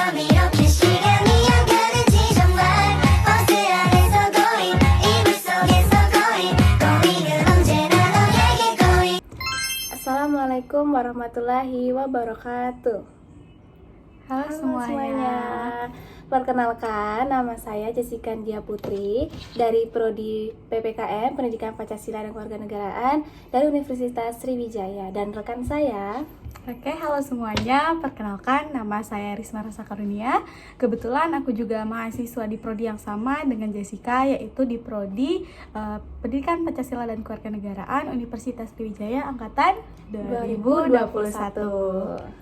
밤 이렇게 시간이 안 가는지 정말 버스 안에서 고인 이불 속에서 고인은 언제나 너에게 고인. Assalamualaikum warahmatullahi wabarakatuh. Halo semuanya. Perkenalkan, nama saya Jessica Dia Putri dari Prodi PPKM Pendidikan Pancasila dan Kewarganegaraan dari Universitas Sriwijaya, dan rekan saya. Oke, halo semuanya. Perkenalkan, nama saya Risma Rasa Karunia. Kebetulan aku juga mahasiswa di prodi yang sama dengan Jessica, yaitu di Prodi Pendidikan Pancasila dan Kewarganegaraan Universitas Sriwijaya angkatan 2021.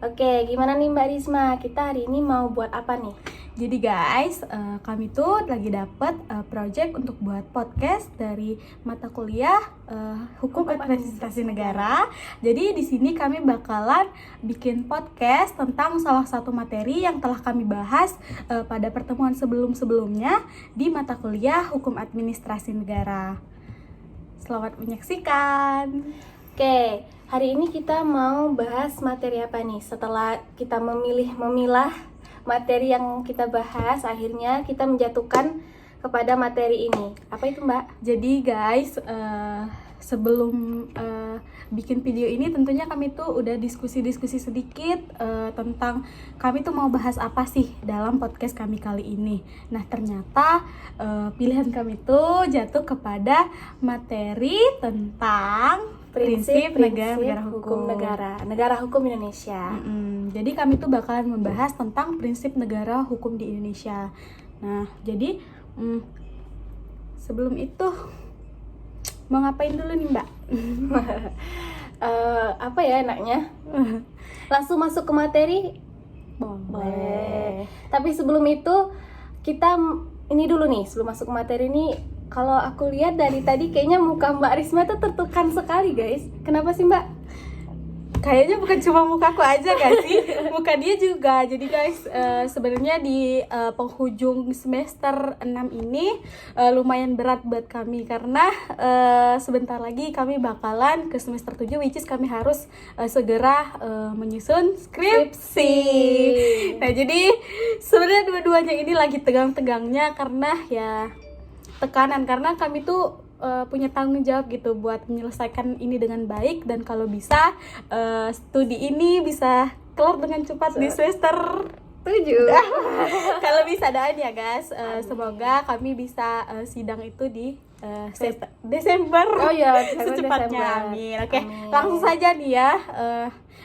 Oke, gimana nih Mbak Risma? Kita hari ini mau buat apa nih? Jadi guys, kami tuh lagi dapet project untuk buat podcast dari mata kuliah Hukum Administrasi Negara. Jadi di sini kami bakalan bikin podcast tentang salah satu materi yang telah kami bahas pada pertemuan sebelum-sebelumnya di mata kuliah Hukum Administrasi Negara. Selamat menyaksikan. Oke, hari ini kita mau bahas materi apa nih? Setelah kita memilah materi yang kita bahas, akhirnya kita menjatuhkan kepada materi ini. Apa itu, Mbak? Jadi guys, sebelum bikin video ini tentunya kami tuh udah diskusi-diskusi sedikit tentang kami tuh mau bahas apa sih dalam podcast kami kali ini. Nah ternyata pilihan kami tuh jatuh kepada materi tentang prinsip negara hukum. Negara hukum Indonesia. Jadi kami tuh bakalan membahas tentang prinsip negara hukum di Indonesia. Nah jadi sebelum itu mau ngapain dulu nih Mbak? Apa ya enaknya? Langsung masuk ke materi? Boleh. Tapi sebelum itu kita ini dulu nih, sebelum masuk ke materi ini, kalau aku lihat dari tadi kayaknya muka Mbak Risma tuh tertekan sekali guys. Kenapa sih Mbak? Kayaknya bukan cuma mukaku aja gak sih? Muka dia juga. Jadi guys, sebenarnya di penghujung semester 6 ini lumayan berat buat kami. Karena sebentar lagi kami bakalan ke semester 7, which is kami harus segera menyusun skripsi. Nah jadi sebenarnya dua-duanya ini lagi tegang-tegangnya karena ya tekanan. Karena kami tuh punya tanggung jawab gitu buat menyelesaikan ini dengan baik, dan kalau bisa studi ini bisa kelar dengan cepat di semester 7. Kalau bisa doain ya guys. Semoga kami bisa sidang itu di Desember. Oh iya, secepatnya. Desember. Amin. Oke, Amin. langsung saja nih ya.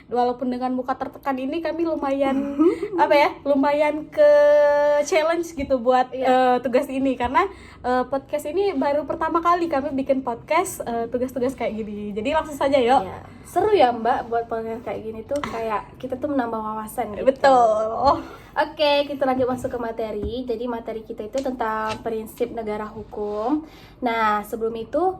Walaupun dengan muka tertekan ini kami lumayan lumayan ke challenge gitu buat tugas ini, karena podcast ini baru pertama kali kami bikin podcast tugas-tugas kayak gini. Jadi langsung saja yuk. Iya. Seru ya Mbak buat podcast kayak gini tuh, kayak kita tuh menambah wawasan gitu. Betul. Oke, kita lanjut masuk ke materi. Jadi materi kita itu tentang prinsip negara hukum. Nah, sebelum itu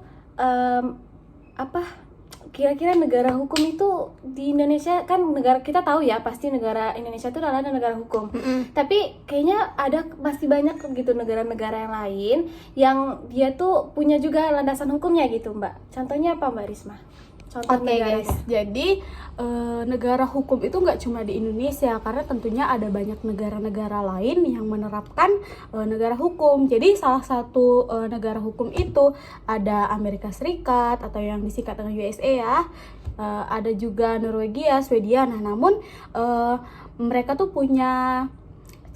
kira-kira negara hukum itu di Indonesia, kan negara kita tahu ya, pasti negara Indonesia itu adalah negara hukum. Tapi kayaknya masih banyak gitu negara-negara yang lain yang dia tuh punya juga landasan hukumnya gitu, Mbak. Contohnya apa, Mbak Risma? Oke guys, jadi negara hukum itu nggak cuma di Indonesia, karena tentunya ada banyak negara-negara lain yang menerapkan negara hukum. Jadi salah satu negara hukum itu ada Amerika Serikat atau yang disingkat dengan USA ya, ada juga Norwegia, Swedia. Nah namun mereka tuh punya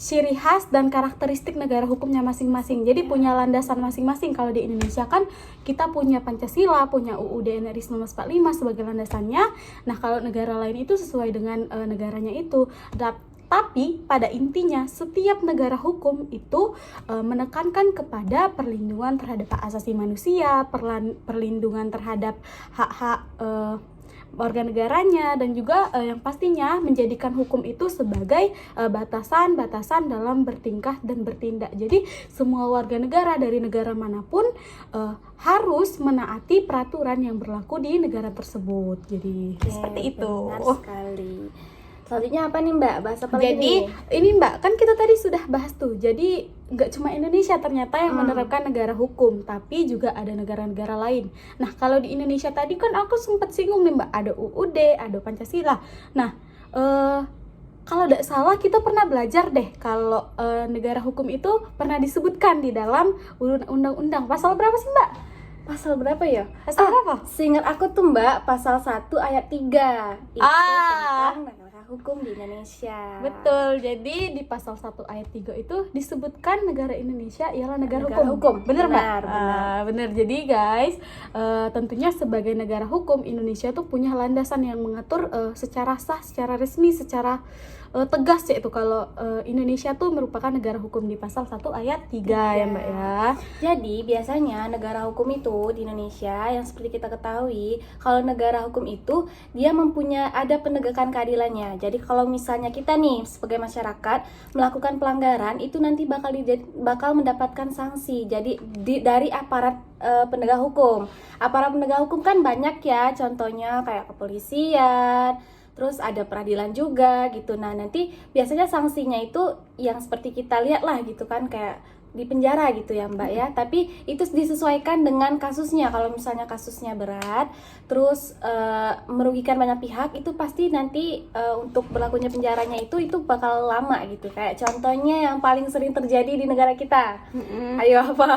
ciri khas dan karakteristik negara hukumnya masing-masing. Jadi punya landasan masing-masing. Kalau di Indonesia kan kita punya Pancasila, punya UUD NRI 1945 sebagai landasannya. Nah kalau negara lain itu sesuai dengan negaranya itu. Tapi pada intinya setiap negara hukum itu menekankan kepada perlindungan terhadap hak asasi manusia, perlindungan terhadap hak-hak warga negaranya, dan juga yang pastinya menjadikan hukum itu sebagai batasan-batasan dalam bertingkah dan bertindak. Jadi semua warga negara dari negara manapun harus menaati peraturan yang berlaku di negara tersebut. Jadi seperti itu. Benar sekali. Selanjutnya apa nih Mbak? Bahas apa lagi Jadi nih? ini Mbak, kan kita tadi sudah bahas tuh. Jadi nggak cuma Indonesia ternyata yang menerapkan negara hukum, tapi juga ada negara-negara lain. Nah kalau di Indonesia tadi kan aku sempat singgung nih Mbak, ada UUD, ada Pancasila. Nah kalau tidak salah kita pernah belajar deh kalau negara hukum itu pernah disebutkan di dalam undang-undang. Pasal berapa sih, Mbak? Pasal berapa ya? Pasal berapa? Seingat aku tuh Mbak, pasal 1 ayat 3. Itu tentang negara hukum di Indonesia. Betul. Jadi di pasal 1 ayat 3 itu disebutkan negara Indonesia ialah negara Negara hukum. hukum. Bener, Mbak? Benar, benar. Bener. Jadi guys, tentunya sebagai negara hukum Indonesia tuh punya landasan yang mengatur secara sah, secara resmi, secara tegas, yaitu kalau Indonesia tuh merupakan negara hukum di pasal 1 ayat 3 ya, Mbak ya. Jadi biasanya negara hukum itu di Indonesia yang seperti kita ketahui, kalau negara hukum itu dia ada penegakan keadilannya. Jadi kalau misalnya kita nih sebagai masyarakat melakukan pelanggaran itu nanti bakal mendapatkan sanksi. Jadi dari aparat penegak hukum. Aparat penegak hukum kan banyak ya, contohnya kayak kepolisian, terus ada peradilan juga gitu. Nah nanti biasanya sanksinya itu yang seperti kita lihat lah gitu kan, kayak di penjara gitu ya Mbak ya. Tapi itu disesuaikan dengan kasusnya. Kalau misalnya kasusnya berat, terus merugikan banyak pihak, itu pasti nanti untuk berlakunya penjaranya itu bakal lama gitu. Kayak contohnya yang paling sering terjadi di negara kita. Ayo apa?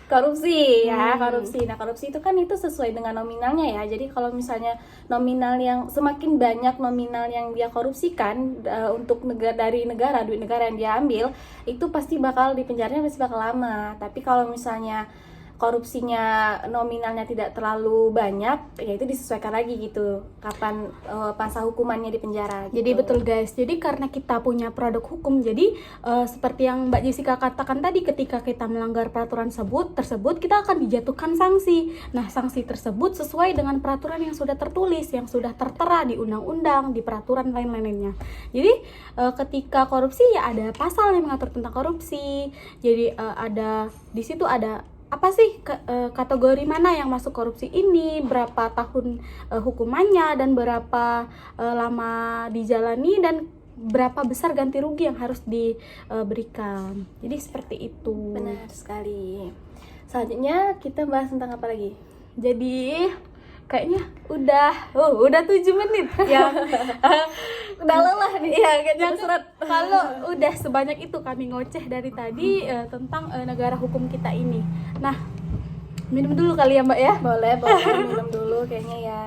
Korupsi ya, korupsi. Nah korupsi itu kan itu sesuai dengan nominalnya ya. Jadi kalau misalnya nominal yang semakin banyak nominal yang dia korupsikan untuk duit negara yang dia ambil, itu pasti bakal di penjaranya pasti bakal lama. Tapi kalau misalnya korupsinya nominalnya tidak terlalu banyak, ya itu disesuaikan lagi gitu kapan masa hukumannya di penjara gitu. Jadi betul guys, jadi karena kita punya produk hukum, jadi seperti yang Mbak Jessica katakan tadi, ketika kita melanggar peraturan tersebut kita akan dijatuhkan sanksi. Nah sanksi tersebut sesuai dengan peraturan yang sudah tertulis, yang sudah tertera di undang-undang, di peraturan lain-lainnya. Jadi ketika korupsi ya ada pasal yang mengatur tentang korupsi. Jadi di situ ada apa sih kategori mana yang masuk korupsi ini, berapa tahun hukumannya, dan berapa lama dijalani, dan berapa besar ganti rugi yang harus diberikan. Jadi seperti itu. Benar sekali. Selanjutnya kita bahas tentang apa lagi? Jadi kayaknya udah 7 menit ya. Udah lelah nih. Iya, kayaknya kalau udah sebanyak itu kami ngoceh dari tadi tentang negara hukum kita ini. Nah, minum dulu kali ya Mbak ya. Boleh minum dulu kayaknya ya.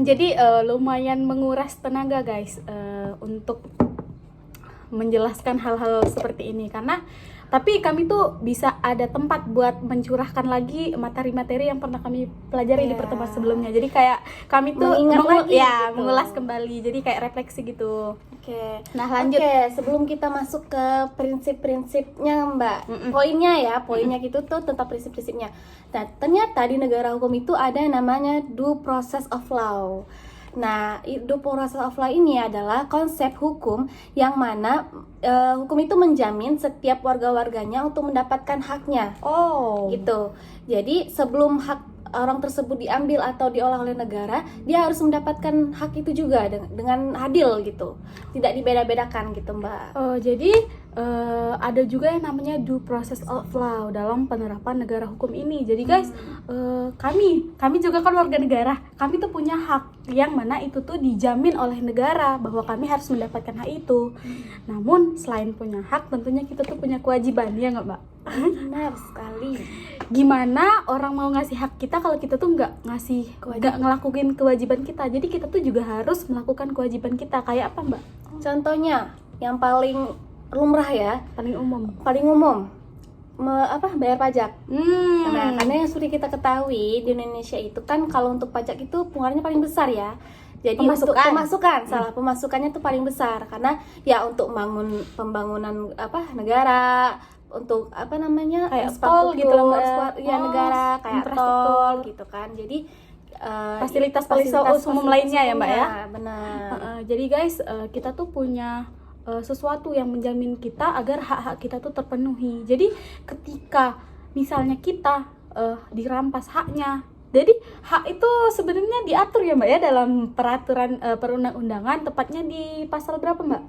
Jadi lumayan menguras tenaga guys untuk menjelaskan hal-hal seperti ini, karena tapi kami tuh bisa ada tempat buat mencurahkan lagi materi-materi yang pernah kami pelajari di pertemuan sebelumnya. Jadi kayak kami tuh mengulas kembali, jadi kayak refleksi gitu. Oke. Nah lanjut. Oke, sebelum kita masuk ke prinsip-prinsipnya Mbak, poinnya gitu tuh tentang prinsip-prinsipnya. Nah ternyata di negara hukum itu ada yang namanya due process of law. Nah, due process of law ini adalah konsep hukum yang mana hukum itu menjamin setiap warga-warganya untuk mendapatkan haknya. Oh. Gitu. Jadi sebelum hak orang tersebut diambil atau diolah oleh negara, dia harus mendapatkan hak itu juga dengan adil gitu. Tidak dibeda-bedakan gitu, Mbak. Jadi ada juga yang namanya due process of law dalam penerapan negara hukum ini. Jadi guys, kami juga kan warga negara. Kami tuh punya hak yang mana itu tuh dijamin oleh negara bahwa kami harus mendapatkan hak itu. Namun selain punya hak, tentunya kita tuh punya kewajiban, ya nggak Mbak? Benar sekali. Gimana orang mau ngasih hak kita kalau kita tuh nggak ngelakuin kewajiban kita? Jadi kita tuh juga harus melakukan kewajiban kita. Kayak apa Mbak? Contohnya yang paling lumrah ya, paling umum bayar pajak. Nah, karena yang sudah kita ketahui di Indonesia itu kan kalau untuk pajak itu pengeluarannya paling besar ya. Jadi untuk pemasukannya tuh paling besar karena ya untuk pembangunan negara, untuk kayak tol gitu loh negara, kayak tol gitu kan. Jadi fasilitas umum lainnya ya Mbak ya. Benar. Jadi guys, kita tuh punya sesuatu yang menjamin kita agar hak-hak kita tuh terpenuhi. Jadi ketika misalnya kita dirampas haknya, jadi hak itu sebenarnya diatur ya Mbak ya dalam peraturan perundang-undangan, tepatnya di pasal berapa Mbak?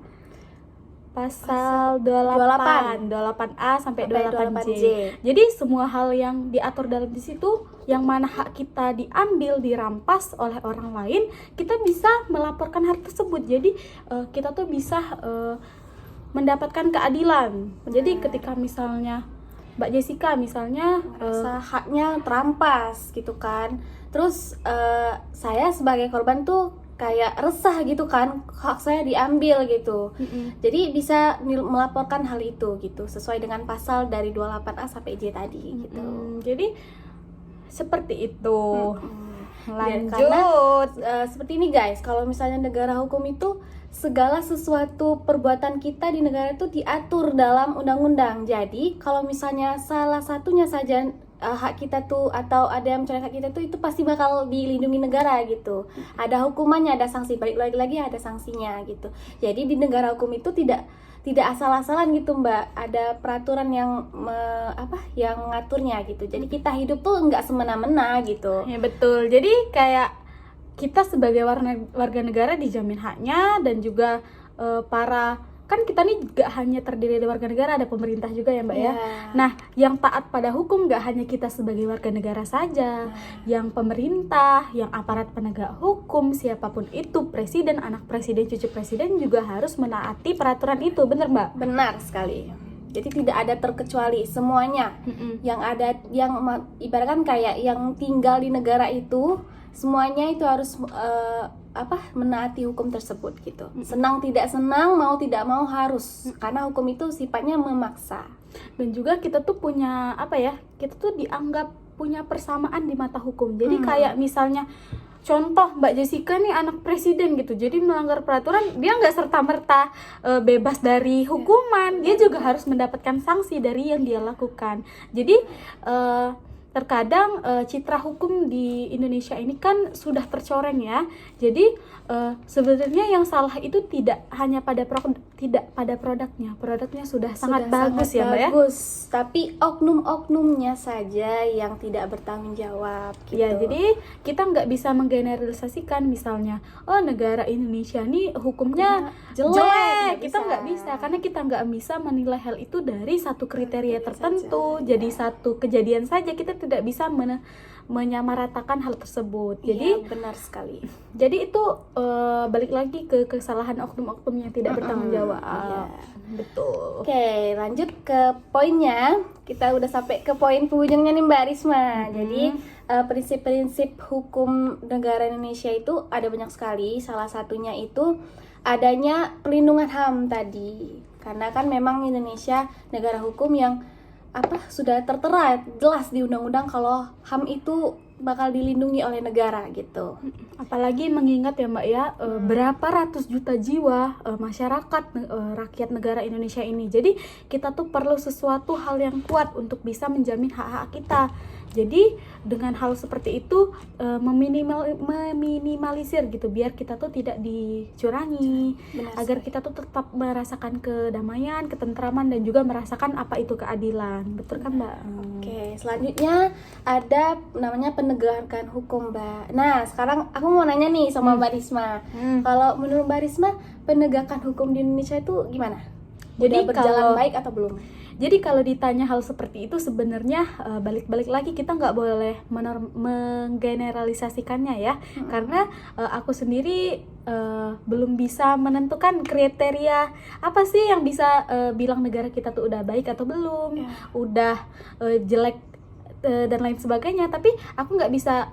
pasal 28A sampai 28J. Jadi semua hal yang diatur dalam di situ, yang mana hak kita diambil, dirampas oleh orang lain, kita bisa melaporkan hal tersebut. Jadi kita tuh bisa mendapatkan keadilan. Jadi ketika misalnya Mbak Jessica misalnya Merasa haknya terampas gitu kan. Terus saya sebagai korban tuh kayak resah gitu kan, hak saya diambil gitu. Jadi bisa melaporkan hal itu gitu sesuai dengan pasal dari 28A sampai J tadi gitu. Jadi seperti itu. Lanjut. Karena seperti ini guys, kalau misalnya negara hukum itu segala sesuatu perbuatan kita di negara itu diatur dalam undang-undang. Jadi kalau misalnya salah satunya saja hak kita tuh atau ada yang mencoreng hak kita tuh, itu pasti bakal dilindungi negara gitu. Ada hukumannya, ada sanksi, balik lagi ada sanksinya gitu. Jadi di negara hukum itu tidak asal-asalan gitu Mbak, ada peraturan yang yang mengaturnya gitu. Jadi kita hidup tuh nggak semena-mena gitu. Ya betul. Jadi kayak kita sebagai warga negara dijamin haknya, dan juga kan kita nih gak hanya terdiri dari warga negara, ada pemerintah juga ya Mbak ya. Nah, yang taat pada hukum gak hanya kita sebagai warga negara saja, yang pemerintah, yang aparat penegak hukum, siapapun itu, presiden, anak presiden, cucu presiden juga harus menaati peraturan itu, bener Mbak? Benar sekali. Jadi tidak ada terkecuali, semuanya yang ada, yang ibaratkan kayak yang tinggal di negara itu, semuanya itu harus menaati hukum tersebut gitu. Senang tidak senang, mau tidak mau harus, karena hukum itu sifatnya memaksa. Dan juga kita tuh punya kita tuh dianggap punya persamaan di mata hukum. Jadi kayak misalnya contoh Mbak Jessica nih anak presiden gitu, jadi melanggar peraturan, dia nggak serta-merta bebas dari hukuman, dia juga harus mendapatkan sanksi dari yang dia lakukan. Jadi terkadang citra hukum di Indonesia ini kan sudah tercoreng ya. Jadi sebenarnya yang salah itu tidak hanya pada produknya sudah sangat bagus ya Mbak ya. Tapi oknum-oknumnya saja yang tidak bertanggung jawab gitu. Ya, jadi kita nggak bisa menggeneralisasikan misalnya, oh negara Indonesia nih hukumnya jelek. Kita nggak bisa, karena kita nggak bisa menilai hal itu dari satu kriteria tertentu. Jadi satu kejadian saja kita tidak bisa menyamaratakan hal tersebut. Jadi benar sekali. Jadi itu balik lagi ke kesalahan oknum-oknum yang tidak bertanggung jawab. Betul. Oke, lanjut ke poinnya. Kita udah sampai ke poin penghujungnya nih Mbak Risma. Jadi prinsip-prinsip hukum negara Indonesia itu ada banyak sekali. Salah satunya itu adanya perlindungan HAM tadi. Karena kan memang Indonesia negara hukum yang sudah tertera jelas di undang-undang kalau HAM itu bakal dilindungi oleh negara gitu. Apalagi mengingat ya Mbak ya, berapa ratus juta jiwa masyarakat rakyat negara Indonesia ini. Jadi kita tuh perlu sesuatu hal yang kuat untuk bisa menjamin hak-hak kita. Jadi dengan hal seperti itu meminimalisir gitu, biar kita tuh tidak dicurangi. Agar kita tuh tetap merasakan kedamaian, ketentraman, dan juga merasakan apa itu keadilan. Betul kan Mbak? Oke, selanjutnya ada namanya penegakan hukum Mbak. Nah sekarang aku mau nanya nih sama Mbak Risma. Kalau menurut Mbak Risma, penegakan hukum di Indonesia itu gimana? Udah berjalan baik atau belum? Jadi kalau ditanya hal seperti itu sebenarnya balik-balik lagi kita nggak boleh menggeneralisasikannya ya. Karena aku sendiri belum bisa menentukan kriteria apa sih yang bisa bilang negara kita tuh udah baik atau belum, udah jelek dan lain sebagainya. Tapi aku nggak bisa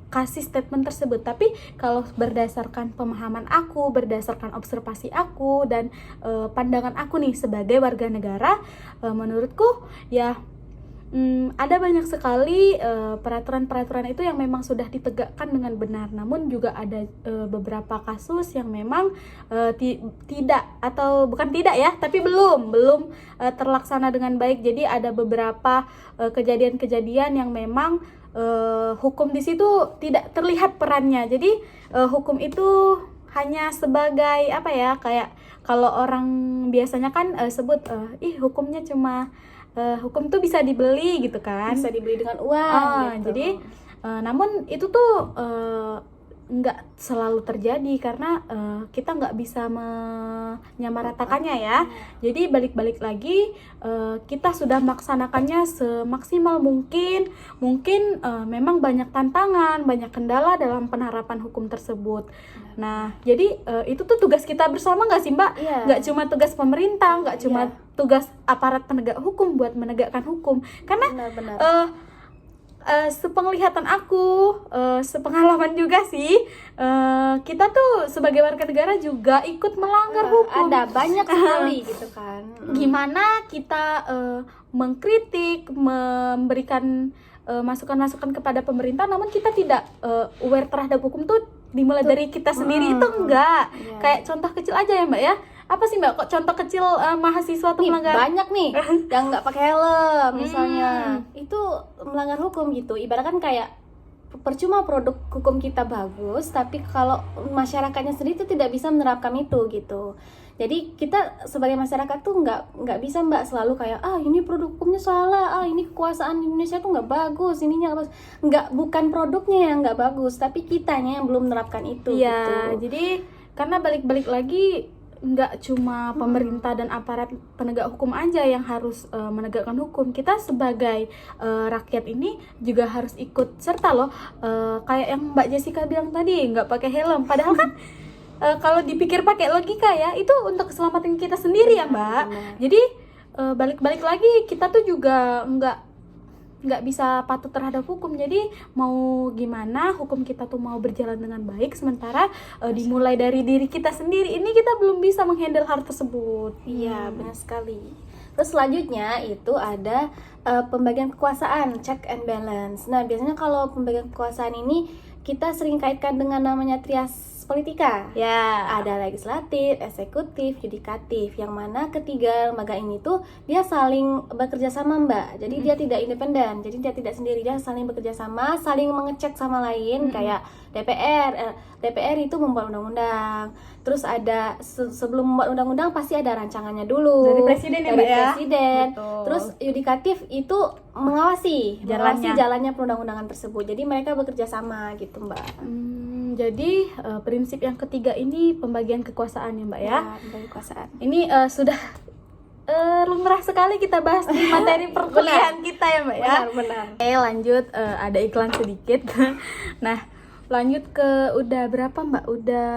kasih statement tersebut. Tapi kalau berdasarkan pemahaman aku, berdasarkan observasi aku, dan pandangan aku nih sebagai warga negara, menurutku ya ada banyak sekali peraturan-peraturan itu yang memang sudah ditegakkan dengan benar. Namun juga ada beberapa kasus yang memang tidak, atau bukan tidak ya, tapi belum terlaksana dengan baik. Jadi ada beberapa kejadian-kejadian yang memang hukum di situ tidak terlihat perannya. Jadi hukum itu hanya sebagai kayak kalau orang biasanya kan sebut hukumnya cuma hukum tuh bisa dibeli gitu kan, bisa dibeli dengan uang gitu. Jadi namun itu tuh nggak selalu terjadi karena kita nggak bisa menyamaratakannya ya. Jadi balik-balik lagi kita sudah melaksanakannya semaksimal mungkin. Mungkin memang banyak tantangan, banyak kendala dalam penerapan hukum tersebut. Nah, jadi itu tuh tugas kita bersama nggak sih Mbak? Iya. Nggak cuma tugas pemerintah, nggak cuma Iya. tugas aparat penegak hukum buat menegakkan hukum. Karena Benar-benar. sepenglihatan aku, sepengalaman juga sih, kita tuh sebagai warga negara juga ikut melanggar hukum. Ada banyak sekali gitu kan. Gimana kita mengkritik, memberikan masukan-masukan kepada pemerintah, namun kita tidak aware terhadap hukum tuh dimulai dari kita sendiri itu enggak. Iya. Kayak contoh kecil aja ya Mbak ya. Apa sih Mbak, kok contoh kecil mahasiswa tuh Nih, melanggar? banyak nih yang nggak pakai helm misalnya, itu melanggar hukum gitu. Ibaratkan kayak percuma produk hukum kita bagus, tapi kalau masyarakatnya sendiri itu tidak bisa menerapkan itu gitu. Jadi kita sebagai masyarakat tuh nggak bisa Mbak selalu kayak ini produk hukumnya salah, ini kekuasaan Indonesia tuh nggak bagus, ininya nggak bagus. Bukan produknya yang nggak bagus, tapi kitanya yang belum menerapkan itu. Iya, gitu. jadi karena balik-balik lagi nggak cuma pemerintah dan aparat penegak hukum aja yang harus menegakkan hukum. Kita sebagai rakyat ini juga harus ikut serta loh. Kayak yang Mbak Jessica bilang tadi, nggak pakai helm. Padahal kan kalau dipikir pakai logika ya, itu untuk keselamatan kita sendiri ya Mbak. Benar. Jadi balik-balik lagi kita tuh juga nggak bisa patuh terhadap hukum. Jadi mau gimana hukum kita tuh mau berjalan dengan baik, sementara dimulai dari diri kita sendiri ini kita belum bisa menghandle hal tersebut. Iya, benar sekali. Terus selanjutnya itu ada pembagian kekuasaan, check and balance. Nah, biasanya kalau pembagian kekuasaan ini kita sering kaitkan dengan namanya trias politika. Ya. Ada legislatif, eksekutif, yudikatif, yang mana ketiga lembaga ini tuh dia saling bekerja sama Mbak. Jadi dia tidak independen, jadi dia tidak sendiri, dia saling bekerja sama, saling mengecek sama lain. Kayak DPR itu membuat undang-undang. Terus ada sebelum membuat undang-undang pasti ada rancangannya dulu Dari presiden ya, dari Mbak ya? presiden. Betul. Terus yudikatif itu mengawasi jalannya perundang-undangan tersebut. Jadi mereka bekerja sama gitu Mbak. Jadi prinsip yang ketiga ini pembagian kekuasaan ya Mbak ya. Dari kekuasaan. Ini sudah lumrah sekali kita bahas di materi perkuliahan kita ya Mbak ya. Benar. Oke, lanjut, ada iklan sedikit. Nah, lanjut ke udah berapa Mbak? Udah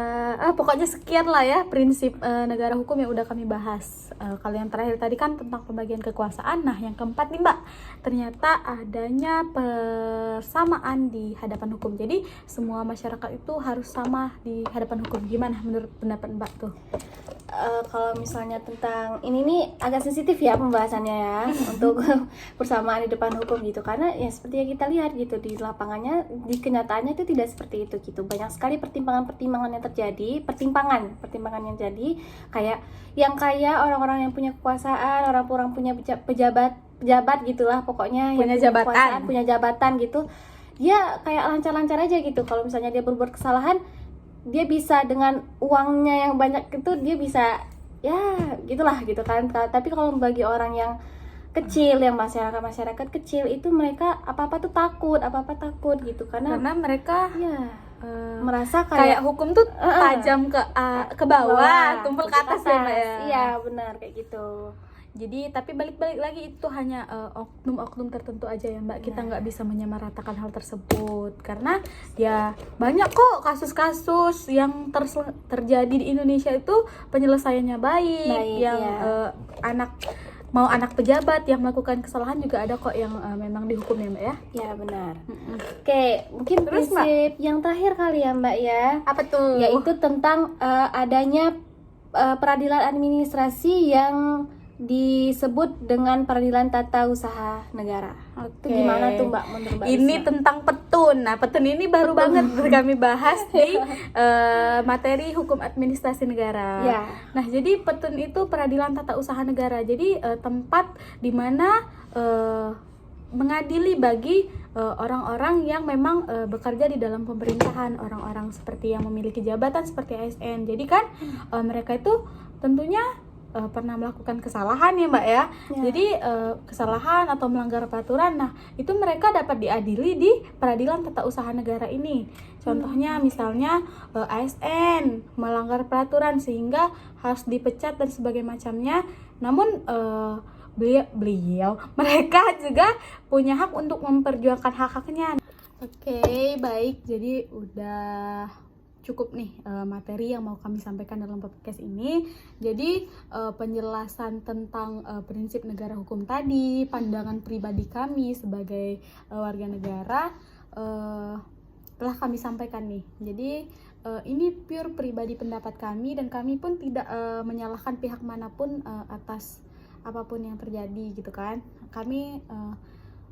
pokoknya sekian lah ya prinsip negara hukum yang udah kami bahas. Kalau yang terakhir tadi kan tentang pembagian kekuasaan. Nah, yang keempat nih Mbak, ternyata adanya persamaan di hadapan hukum. Jadi semua masyarakat itu harus sama di hadapan hukum. Gimana menurut pendapat Mbak tuh? Kalau misalnya tentang ini nih agak sensitif ya pembahasannya ya untuk persamaan di depan hukum gitu, karena ya seperti yang kita lihat gitu di lapangannya, di kenyataannya itu tidak seperti itu gitu. Banyak sekali pertimbangan yang terjadi, pertimbangan yang jadi kayak orang-orang yang punya kekuasaan, orang-orang punya pejabat gitulah pokoknya, Punya yang jabatan. kekuasaan, punya jabatan gitu. Dia kayak lancar-lancar aja gitu. Kalau misalnya dia berbuat kesalahan, dia bisa dengan uangnya yang banyak itu dia bisa ya gitulah gitu kan. Tapi kalau bagi orang yang kecil, yang masyarakat kecil itu mereka apa-apa takut gitu karena mereka ya merasa kayak hukum tuh tajam ke bawah, tumpul ke atas ya Mbak ya. Iya benar kayak gitu. Jadi tapi balik-balik lagi itu hanya oknum-oknum tertentu aja ya Mbak. Kita nggak bisa menyamaratakan hal tersebut karena ya banyak kok kasus-kasus yang terjadi di Indonesia itu penyelesaiannya baik yang ya. anak pejabat yang melakukan kesalahan juga ada kok yang memang dihukum ya Mbak ya. Ya benar. Oke, mungkin Terus, prinsip yang terakhir kali ya Mbak ya. Apa tuh? Yaitu tentang adanya peradilan administrasi yang disebut dengan peradilan tata usaha negara. Oke. Itu gimana tuh Mbak menurut Mbak Ini Risma? tentang petun. Nah, petun ini baru banget kami bahas di materi hukum administrasi negara. Ya. Nah, jadi petun itu peradilan tata usaha negara. Jadi tempat di mana mengadili bagi orang-orang yang memang bekerja di dalam pemerintahan, orang-orang seperti yang memiliki jabatan seperti ASN. Jadi kan mereka itu tentunya pernah melakukan kesalahan ya Mbak ya. Jadi kesalahan atau melanggar peraturan, nah itu mereka dapat diadili di peradilan tata usaha negara ini. Contohnya misalnya ASN melanggar peraturan sehingga harus dipecat dan sebagainya macamnya. Namun beliau mereka juga punya hak untuk memperjuangkan hak-haknya. Oke, baik. Jadi udah cukup nih materi yang mau kami sampaikan dalam podcast ini. Jadi penjelasan tentang prinsip negara hukum tadi, pandangan pribadi kami sebagai warga negara telah kami sampaikan nih. Jadi ini pure pribadi pendapat kami dan kami pun tidak menyalahkan pihak manapun atas apapun yang terjadi gitu kan. Kami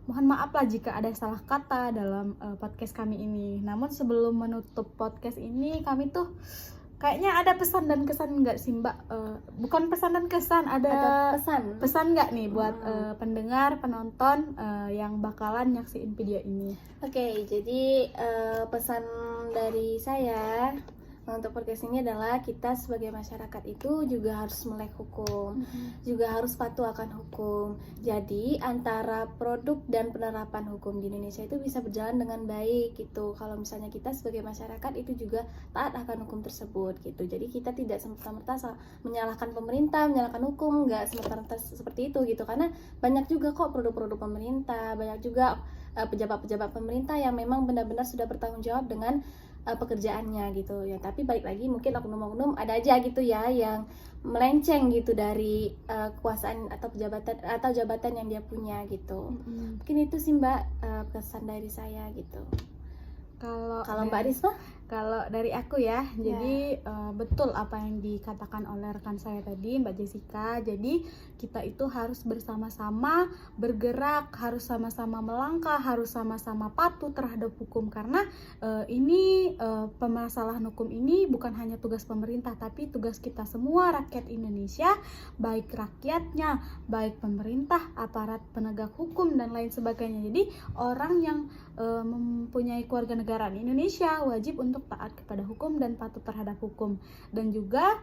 mohon maaf lah jika ada salah kata dalam podcast kami ini. Namun sebelum menutup podcast ini, kami tuh kayaknya ada pesan dan kesan nggak sih Mbak? Bukan pesan dan kesan, ada pesan nggak nih buat pendengar, penonton yang bakalan nyaksiin video ini? Oke, jadi pesan dari saya untuk podcast ini adalah kita sebagai masyarakat itu juga harus melek hukum, juga harus patuh akan hukum. Jadi antara produk dan penerapan hukum di Indonesia itu bisa berjalan dengan baik gitu. Kalau misalnya kita sebagai masyarakat itu juga taat akan hukum tersebut gitu. Jadi kita tidak serta-merta menyalahkan pemerintah, menyalahkan hukum, nggak serta-merta seperti itu gitu. Karena banyak juga kok produk-produk pemerintah, banyak juga pejabat-pejabat pemerintah yang memang benar-benar sudah bertanggung jawab dengan pekerjaannya gitu ya. Tapi balik lagi mungkin oknum-oknum ada aja gitu ya yang melenceng gitu dari kekuasaan atau jabatan yang dia punya gitu. Mungkin itu sih Mbak pesan dari saya gitu. Kalau Mbak Risma? Kalau dari aku ya, jadi betul apa yang dikatakan oleh rekan saya tadi, Mbak Jessica. Jadi kita itu harus bersama-sama bergerak, harus sama-sama melangkah, harus sama-sama patuh terhadap hukum. Karena ini permasalahan hukum ini bukan hanya tugas pemerintah, tapi tugas kita semua rakyat Indonesia, baik rakyatnya, baik pemerintah, aparat penegak hukum dan lain sebagainya. Jadi orang yang mempunyai keluarga negaraan Indonesia wajib untuk taat kepada hukum dan patuh terhadap hukum. Dan juga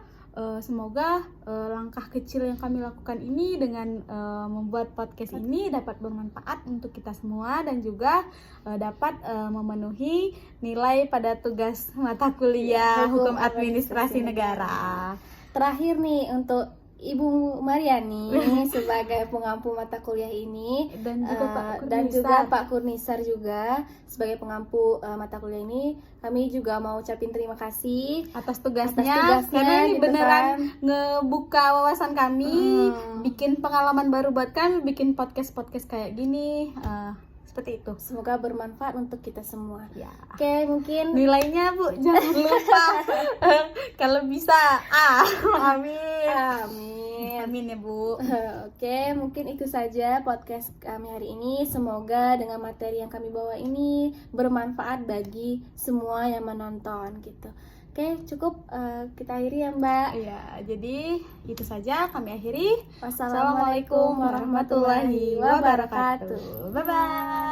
semoga langkah kecil yang kami lakukan ini dengan membuat podcast ini dapat bermanfaat untuk kita semua dan juga dapat memenuhi nilai pada tugas mata kuliah hukum administrasi negara. Terakhir nih untuk Ibu Mariani sebagai pengampu mata kuliah ini dan juga Pak Kurnisar juga sebagai pengampu mata kuliah ini, kami juga mau ucapin terima kasih atas tugasnya karena ini gitu beneran kan. ngebuka wawasan kami, bikin pengalaman baru buat kami, bikin podcast kayak gini. Seperti itu. Semoga bermanfaat untuk kita semua. Ya. Oke, mungkin nilainya Bu jangan lupa kalau bisa A. Amin ya Bu. Oke, mungkin itu saja podcast kami hari ini. Semoga dengan materi yang kami bawa ini bermanfaat bagi semua yang menonton gitu. Oke, cukup kita akhiri ya Mbak. Ya, jadi itu saja kami akhiri. Wassalamualaikum warahmatullahi wabarakatuh. Bye bye.